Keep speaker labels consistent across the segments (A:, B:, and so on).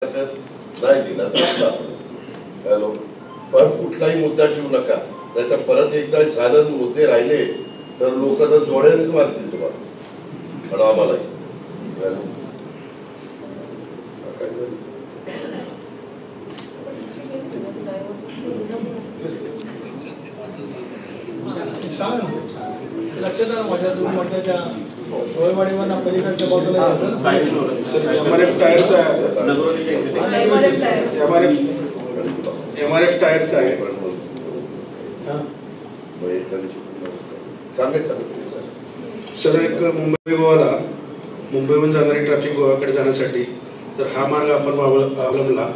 A: नाही दिला तर हॅलो पण कुठलाही मुद्दा ठेवू नका, नाहीतर परत एकदा झालं मुद्दे राहिले तर लोक तर जोड्यानेच मारतील तुम्हाला पण आम्हालाही. हॅलो
B: लक्षात माझ्या तुम्ही म्हटलं त्या सोयवाडीवर पलीकडच्या बाजूला
C: MRF टायरचं आहे. सर एक मुंबईहून जाणारी ट्रॅफिक गोव्याकडे जाण्यासाठी जर हा मार्ग आपण अवलंबला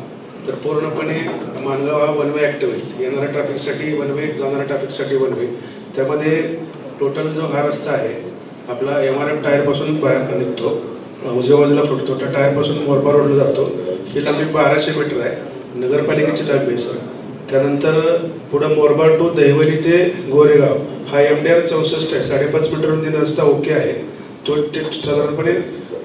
C: तर पूर्णपणे मानगाव हा वन वे ॲक्टिव्ह आहे. येणाऱ्या ट्रॅफिकसाठी वन वे, जाणाऱ्या ट्रॅफिकसाठी वन वे. त्यामध्ये टोटल जो हा रस्ता आहे आपला MRF टायरपासून बाहेर निघतो, उजव्या बाजूला फुटतो, त्या टायरपासून मोरबा रोडला जातो. ही लांबी 1200 मीटर आहे, नगरपालिकेची लांबी आहे सर. त्यानंतर पुढं मोरबा टू दहिवली ते गोरेगाव हा MDR 64 आहे, 5.5 मीटर रुंदीचा रस्ता ओके आहे. तो साधारणपणे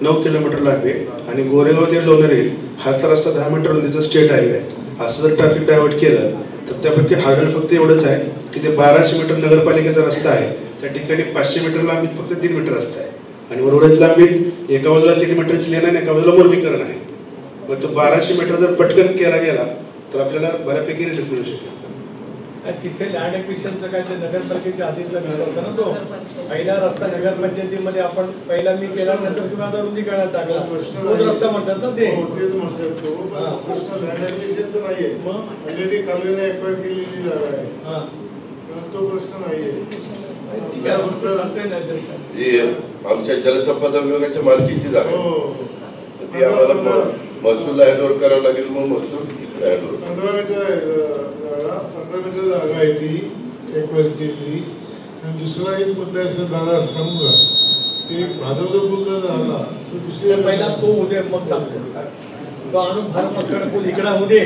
C: 9 किलोमीटर लांबी आहे. आणि गोरेगाव ते लोणेरे हाचा रस्ता 10 मीटर रुंदीचा स्टेट हायवे आहे. असं जर ट्रॅफिक डायव्हर्ट केलं तर त्यापैकी हार्डल फक्त एवढंच आहे की ते 1200 मीटर नगरपालिकेचा रस्ता आहे, त्या ठिकाणी 500 मीटर लांबीत फक्त 3 मीटर रस्ता आहे. आणि उर्वरित लांबीत एका बाजूला 3 मीटरची लेन आहे, एका बाजूला मुरमीकरण आहे. मग तो 1200 मीटर जर पटकन केला गेला तर आपल्याला बऱ्यापैकी रिलीफ मिळू शकेल.
B: तिथे लँड ॲक्विजिशनचं काय ते नगरपालिकेच्या आधीचा विषय होता ना, तो पहिला रस्ता नगरपंचायतीमध्ये आपण पहिला मी केल्यानंतर तुम्ही आता रुंदीकरणात टाकला, तोच रस्ता म्हणतात ना ते.
D: तेच म्हणतात तो प्रश्न लँड ॲक्विजिशनचा नाहीये, मग ऑलरेडी कालवेने एक्वायर केलेली जागा आहे, तो प्रश्न नाहीये.
A: आमच्या जलसंपदा विभागाच्या मालकीची जागा ती आम्हाला महसूल हँडओव्हर करावं लागेल. मग महसूल
D: 15 मीटर जागा आहे ती एक्वायर केली. आणि दुसरा एक मुद्दा आहे दादा सांगू का, ते भाजपचा मुद्दा झाला तो दुसऱ्या
B: पहिला तो उद्या मग सांगतो तो आणून भारत मस्कड पूल इकडा होऊ दे.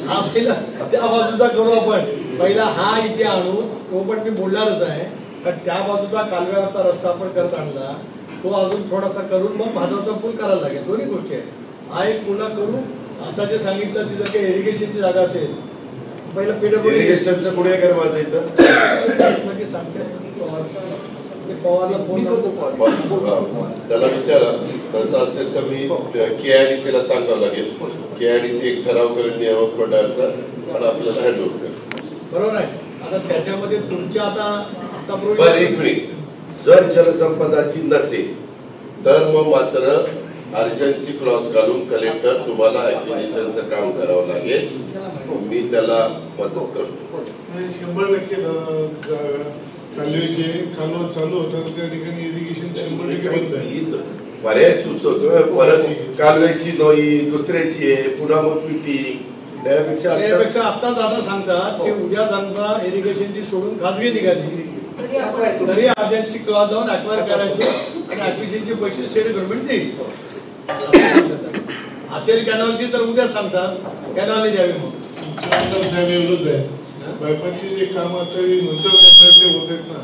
B: हा पहिला त्या बाजूचा करू आपण, पहिला हा इथे आणू, तो पण मी बोलणारच आहे. कारण त्या बाजूचा कालव्याचा रस्ता आपण करत आणला, तो अजून थोडासा करून मग भाजपचा पूल करायला लागेल. दोन्ही गोष्टी आहेत. हा एक पुन्हा करू. आता जे सांगितलं तिथं काही इरिगेशनची जागा असेल, पहिलं
A: इरिगेशनचं पुढे कर माझं इथं
B: सांगते पवारला फोन करतो,
A: त्याला विचारा. तसं असेल तर मी KIDC ला सांगावं लागेल. KIDC एक ठराव करेल नियामक मंडळाचा आणि आपल्याला हँडओव्हर करेल.
B: बरोबर आहे. आता त्याच्यामध्ये तुमच्या
A: बरं एक मिनिट, जर जलसंपदाची नसेल तर मग मात्र अर्जन्सी क्लॉज घालून कलेक्टर तुम्हाला ॲक्विजिशनचं काम करावं लागेल. मी त्याला मदत करतो.
D: 100% कालवेचे कालवा चालू होतात त्या ठिकाणी इरिगेशन 100% बंद आहे.
A: पर्याय सुचवतोय, परत कालव्याची नोई दुसऱ्याची आहे, पुन्हा मग मीटिंग.
B: त्यापेक्षा आता दादा सांगतात की उद्या समजा इरिगेशनची सोडून खाजगी निघाली तरी अर्जन्सी क्लॉज जाऊन ॲक्वायर करायचं आणि ॲक्विजिशनचे पैसे स्टेट गव्हर्नमेंट देईल असेल. कॅनॉलची तर उद्या सांगतात कॅनॉलने द्यावी.
D: मग बायपासची जे काम आता नंतर करणार ते होत आहेत ना,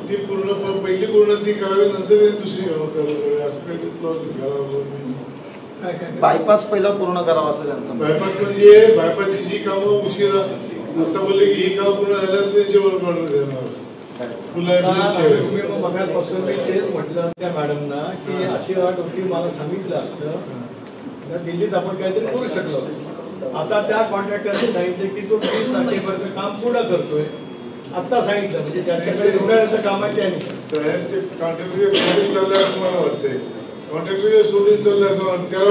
D: ती पूर्ण पहिली पूर्ण ती करावी, नंतर दुसरी कामं चालू करावी. असं काही क्लॉज घालावं.
E: बायपास पहिला पूर्ण करावा असं त्यांचं.
D: बायपास म्हणजे बायपासची जी कामं उशिरा आता बोलले की ही काम पूर्ण झाल्यानंतर त्यांच्यावर ऑर्डर देणार.
B: तुम्ही मग मगापासून मी तेच म्हटलं त्या मॅडमना की अशी अट होती, मला सांगितलं असतं तर दिल्लीत आपण काहीतरी करू शकलो. आता त्या कॉन्ट्रॅक्टरने सांगितलं की तो 30 तारखेपर्यंत काम पूर्ण करतोय. आता सांगितलं म्हणजे त्याच्याकडे एवढ्याचं काम आहे त्याने.
D: साहेब ते कॉन्ट्रॅक्टर सोडून चाललंय असं मला वाटतंय. कॉन्ट्रॅक्टर सोडून चाललंय असं वाटतं. त्याला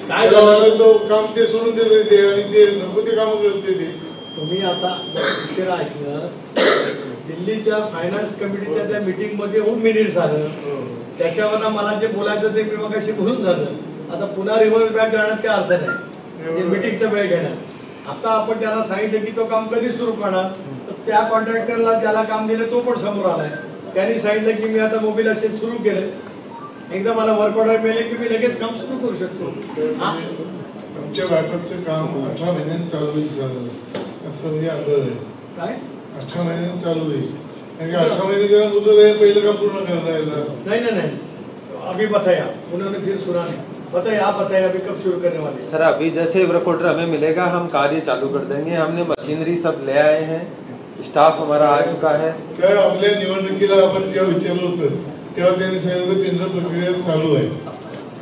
D: काय झालं तो काम ते सोडून देते ते आणि ते नको ते कामं करते ते.
B: तुम्ही आता उशिरा ऐकलं, दिल्लीच्या फायनान्स कमिटीच्या त्या मीटिंग मध्ये होऊन मिनिट झालं, त्याच्यावर मला जे बोलायचं ते मी मगाशी बोलून झालं. आता पुन्हा रिव्हर्स बॅक जाण्यात काय अर्थ नाही मीटिंगचा वेळ घेण्यात. आता आपण त्याला सांगितलं की तो काम कधी सुरू करणार, तर त्या कॉन्ट्रॅक्टरला ज्याला काम दिलं तो पण समोर आलाय. त्यांनी सांगितलं की मी आता मोबिलायझेशन सुरू केलं, एकदा मला वर्क ऑर्डर मिळेल की मी लगेच काम सुरू करू शकतो.
D: आमच्या बायपासचं काम 18 महिन्यांनी चालू झालं असं म्हणजे अंदाज आहे.
B: काय
D: 18 महिन्यांनी चालू आहे. 18 महिने मुदत आहे, पहिलं काम पूर्ण करणार.
B: नाही नाही नाही अभी बताया उन्होंने, फिर सुना नहीं, बताया अभी कब शुरू करने वाले।
F: सर अभी जैसे वर्क ऑर्डर हमें मिलेगा हम कार्य चालू कर देंगे। हमने मशीनरी सब ले आए हैं, स्टाफ हमारा आ चुका है।
D: तर आपल्या निवडणुकीला आपण जेव्हा विचारलं होतं तेव्हा त्यांनी सांगितलं टेंडर प्रक्रिया चालू आहे,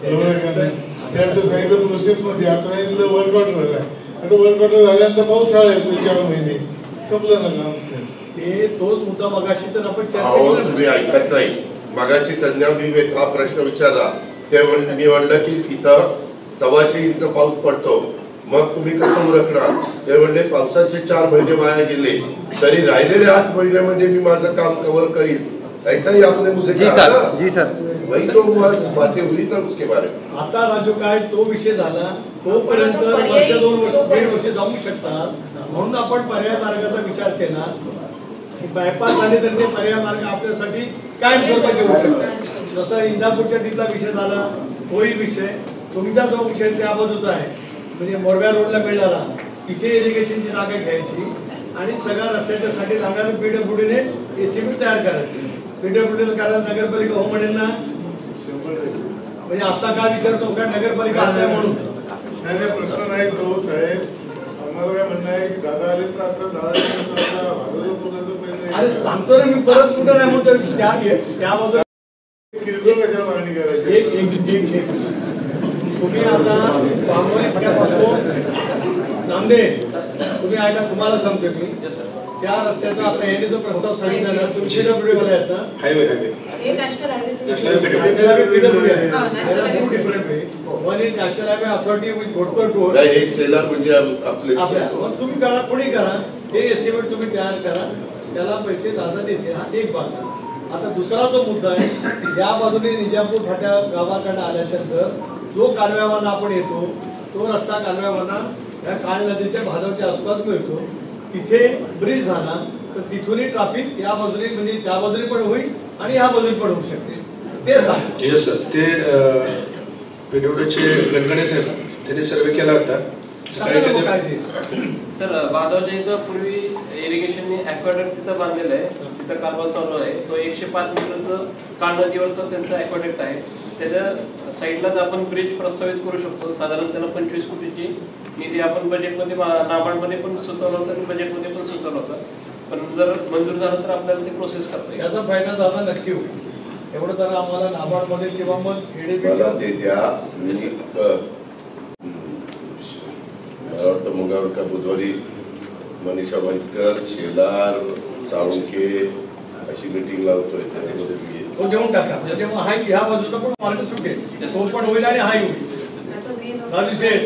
D: बरोबर आहे का नाही? त्यानंतर सांगितलं प्रोसेसमध्ये, आता सांगितलं वर्क ऑर्डर आहे. आता वर्क ऑर्डर झाल्यानंतर पावसाळा येतो 4 महिने, संपलं ना काम.
B: ते तोच मुद्दा मगाशी तर आपण चर्चा
A: अहो
B: केली
A: तुम्ही
B: ना.
A: ऐकत नाही. मगाशी त्यांना मी हा प्रश्न विचारला, ते मी म्हणलं की इथं 125 इंच पाऊस पडतो, मग तुम्ही कसं उरकणार? ते म्हणले पावसाचे 4 महिने वाया गेले, तरी राहिलेले 8 महिन्यामध्ये मी माझं काम कव्हर करीन. ऐसा ही आपने मुझे
F: जी
A: कहा
F: सर,
A: ना?
F: जी सर.
A: वही तो बातें हुई ना उसके बारे में.
B: आता राजू काय तो विषय झाला, तोपर्यंत वर्ष 2 वर्ष 1.5 वर्ष जाऊ शकतात. म्हणून आपण पर्याय मार्गाचा विचार केला. बायपास झाले तर ते पर्याय मार्ग आपल्यासाठी कायम स्वरूपाचे होऊ शकतात. जसं इंदापूरच्या तिथला विषय झाला, तोही विषय तुमचा जो विषय त्या बाजूचा आहे, म्हणजे मोरब्या रोडला मिळाला, तिथे इरिगेशनची जागा घ्यायची आणि सगळ्या रस्त्याच्यासाठी लागणारे पीडब्ल्यूडीने एस्टिमेट तयार करायचे. पीडब्ल्यूडी करायला नगरपालिका हो म्हणेल ना, म्हणजे आता काय विचारतो का नगरपालिका आल्या म्हणून?
D: नाही प्रश्न नाही तो साहेब. आम्हाला काय म्हणणं आहे की दादा आले तर आता
B: अरे सांगतो ना मी, परत कुठं नाही म्हणतो. त्या बाजूला
D: किरकोळ कशाला मागणी करायची?
B: एक तुम्ही आता बांबोली फाट्यापासून नांदेड तुम्ही ऐका, तुम्हाला सांगतो मी, त्या रस्त्याचा आता याने जो प्रस्ताव सांगितला ना, तुम्ही पीडब्ल्यूडी वाले आहेत ना,
C: हायवे
B: नॅशनल हायवे पीडब्ल्यूडी आहे, two different way. One is national highway authority with Ghotkar to
A: नाही, एक सेलर म्हणजे आपले
B: आपल्या. मग तुम्ही करा, कोणी करा, हे एस्टिमेट तुम्ही तयार करा, त्याला पैसे दादा देते. हा एक भाग झाला. आता दुसरा जो मुद्दा आहे, या बाजूने निजामपूर फाट्या गावाकडे आल्याच्या नंतर जो कालव्यावाना आपण येतो, तो रस्ता कालव्यावाना या काळ नदीच्या भादवच्या आसपास मिळतो. तिथे ब्रिज झाला तर तिथूनही ट्रॅफिक या बाजूने, म्हणजे त्या बाजूने पण होईल आणि या बाजूने पण होऊ शकते. ते सांग.
C: येस सर, ते पीडब्ल्यूडीचे गणगणे साहेब त्यांनी सर्वे केला होता.
B: काय ते
G: सर भादवच्या इथं पूर्वी इरिगेशनने ॲक्वाडक्ट तिथं बांधलेलं आहे, तिथं कालवा चालू आहे. तो 105 मीटरचं काळ नदीवरचं त्यांचं ॲक्वाडक्ट आहे. त्याच्या साईडलाच आपण ब्रिज प्रस्तावित करू शकतो. साधारण त्याला 25 कोटीची निधी आपण बजेटमध्ये, नाबार्डमध्ये पण सुचवलं होतं आणि बजेटमध्ये पण सुचवलं होतं. पण जर मंजूर झालं तर आपल्याला ते प्रोसेस करता येईल.
B: याचा फायदा दादा नक्की होईल. एवढं तर आम्हाला नाबार्डमध्ये किंवा मग
A: मला ते द्या. मला वाटतं मंगळवार का बुधवारी मनीषा म्हैसकर, शेलार, साळुंखे अशी मीटिंग लावतोय, त्याच्यामध्ये मी
B: तो देऊन टाका. म्हणजे मग हा ह्या बाजूचा पण मार्ग सुटेल, तो पण होईल आणि हाही होईल. राजू शेठ